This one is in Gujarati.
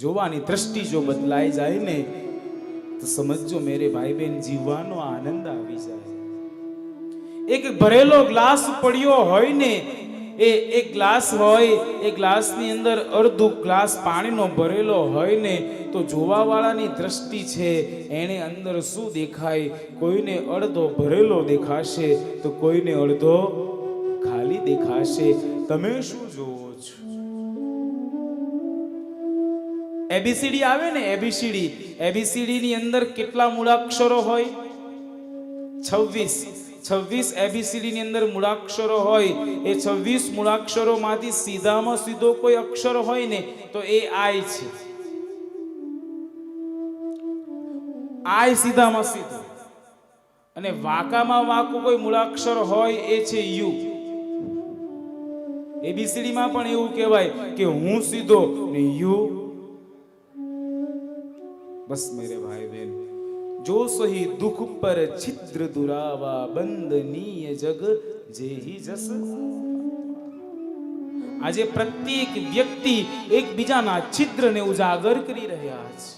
જોવાની દ્રષ્ટિ જો બદલાઈ જાય ને તો સમજો મેરે ભાઈ બહેન જીવવાનો આનંદ આવી જાય. એક ભરેલો ગ્લાસ પડ્યો હોય ને, એ એક ગ્લાસ હોય, એ ગ્લાસની અંદર અડધો ગ્લાસ પાણીનો ભરેલો હોય ને, તો જોવાવાળાની દ્રષ્ટિ છે એને અંદર શું દેખાય? કોઈને અડધો ભરેલો દેખાશે તો કોઈને અડધો ખાલી દેખાશે. તમે શું જોવો છો? એબીસીડી આવે ને, એબીસીડી ની અંદર કેટલા મૂળાક્ષરો હોય? 26 એબીસીડી ની અંદર મૂળાક્ષરો હોય. એ 26 મૂળાક્ષરો માંથી સીધામાં સીધો કોઈ અક્ષર હોય ને તો એ આઈ છે. આઈ સીધામાં સીધો. અને વાંકામાં વાંકો કોઈ મૂળાક્ષર હોય એ છે યુ. એબીસીડી માં પણ એવું કહેવાય કે હું સીધો ને યુ. બસ મેરે ભાઈ બહેન, જો સહી દુખ પર છિદ્ર દુરાવા, બંધનીય જગ જેહી જસ. આજે પ્રત્યેક વ્યક્તિ એકબીજાના છિદ્રને ઉજાગર કરી રહ્યા છે.